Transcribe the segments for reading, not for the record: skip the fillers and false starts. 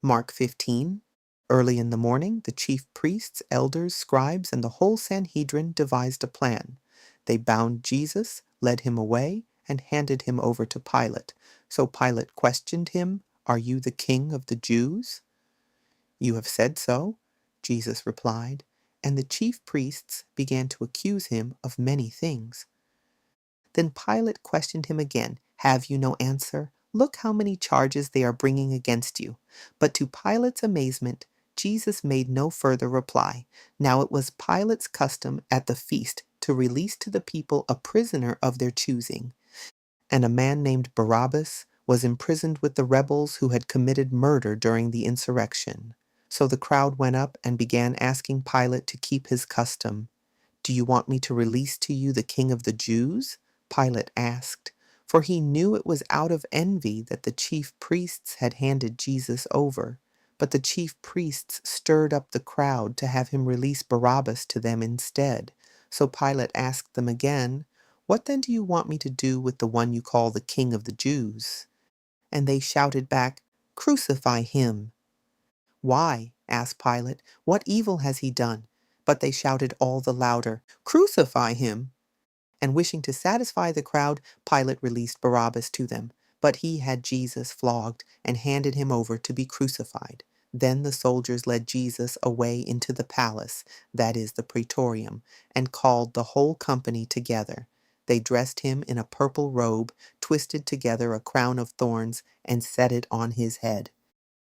Mark 15. Early in the morning, the chief priests, elders, scribes, and the whole Sanhedrin devised a plan. They bound Jesus, led him away, and handed him over to Pilate. So Pilate questioned him, "Are you the king of the Jews?" "You have said so," Jesus replied. And the chief priests began to accuse him of many things. Then Pilate questioned him again. "Have you no answer? Look how many charges they are bringing against you." But to Pilate's amazement, Jesus made no further reply. Now it was Pilate's custom at the feast to release to the people a prisoner of their choosing. And a man named Barabbas was imprisoned with the rebels who had committed murder during the insurrection. So the crowd went up and began asking Pilate to keep his custom. "Do you want me to release to you the king of the Jews?" Pilate asked, for he knew it was out of envy that the chief priests had handed Jesus over. But the chief priests stirred up the crowd to have him release Barabbas to them instead. So Pilate asked them again, "What then do you want me to do with the one you call the king of the Jews?" And they shouted back, "Crucify him." "Why?" asked Pilate. "What evil has he done?" But they shouted all the louder, "Crucify him!" And wishing to satisfy the crowd, Pilate released Barabbas to them. But he had Jesus flogged and handed him over to be crucified. Then the soldiers led Jesus away into the palace, that is the praetorium, and called the whole company together. They dressed him in a purple robe, twisted together a crown of thorns, and set it on his head.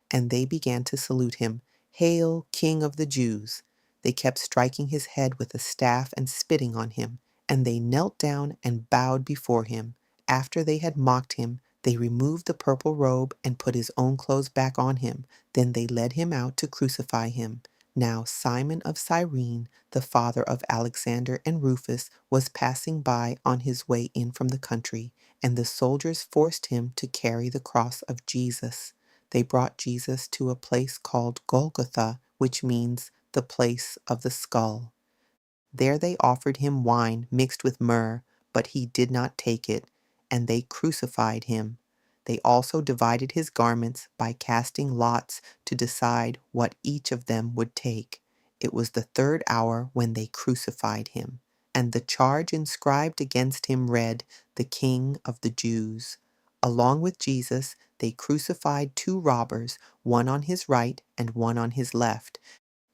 And they began to salute him, "Hail, King of the Jews!" They kept striking his head with a staff and spitting on him, and they knelt down and bowed before him. After they had mocked him, they removed the purple robe and put his own clothes back on him. Then they led him out to crucify him. Now Simon of Cyrene, the father of Alexander and Rufus, was passing by on his way in from the country, and the soldiers forced him to carry the cross of Jesus. They brought Jesus to a place called Golgotha, which means the place of the skull. There they offered him wine mixed with myrrh, but he did not take it, and they crucified him. They also divided his garments by casting lots to decide what each of them would take. It was the third hour when they crucified him, and the charge inscribed against him read, "The King of the Jews." Along with Jesus, they crucified two robbers, one on his right and one on his left.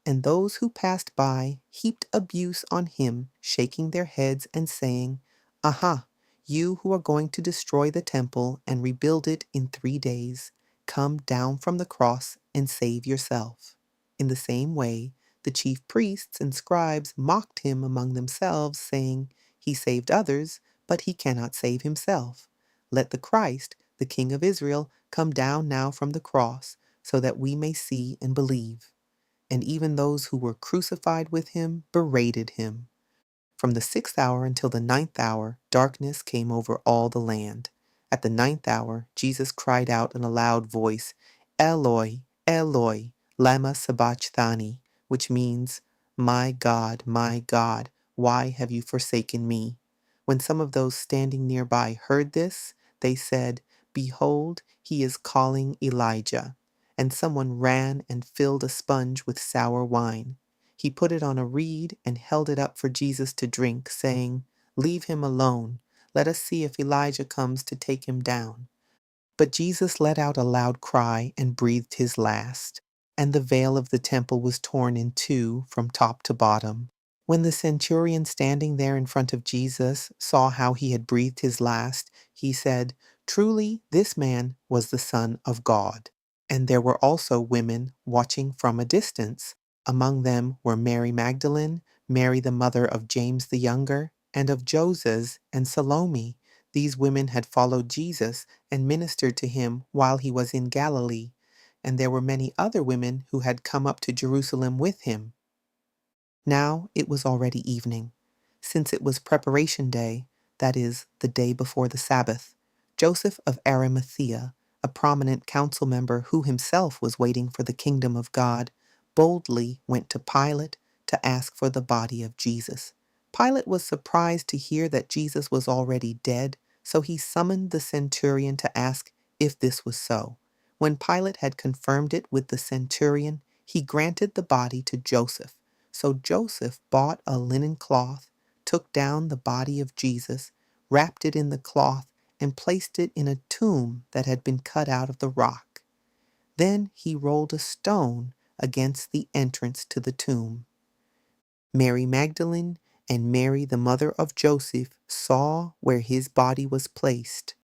And those who passed by heaped abuse on him, shaking their heads and saying, "Aha, you who are going to destroy the temple and rebuild it in 3 days, come down from the cross and save yourself." In the same way, the chief priests and scribes mocked him among themselves, saying, "He saved others, but he cannot save himself. Let the Christ, the King of Israel, come down now from the cross, so that we may see and believe." And even those who were crucified with him berated him. From the 6th hour until the 9th hour, darkness came over all the land. At the 9th hour, Jesus cried out in a loud voice, "Eloi, Eloi, lema sabachthani," which means, my God, why have you forsaken me?" When some of those standing nearby heard this, they said, "Behold, he is calling Elijah." And someone ran and filled a sponge with sour wine. He put it on a reed and held it up for Jesus to drink, saying, "Leave him alone. Let us see if Elijah comes to take him down." But Jesus let out a loud cry and breathed his last, and the veil of the temple was torn in two from top to bottom. When the centurion standing there in front of Jesus saw how he had breathed his last, he said, "Truly, this man was the Son of God." And there were also women watching from a distance. Among them were Mary Magdalene, Mary the mother of James the younger, and of Joses and Salome. These women had followed Jesus and ministered to him while he was in Galilee. And there were many other women who had come up to Jerusalem with him. Now it was already evening. Since it was preparation day, that is, the day before the Sabbath, Joseph of Arimathea, a prominent council member who himself was waiting for the kingdom of God, boldly went to Pilate to ask for the body of Jesus. Pilate was surprised to hear that Jesus was already dead, so he summoned the centurion to ask if this was so. When Pilate had confirmed it with the centurion, he granted the body to Joseph. So Joseph bought a linen cloth, took down the body of Jesus, wrapped it in the cloth, and placed it in a tomb that had been cut out of the rock. Then he rolled a stone against the entrance to the tomb. Mary Magdalene and Mary, the mother of Joseph, saw where his body was placed,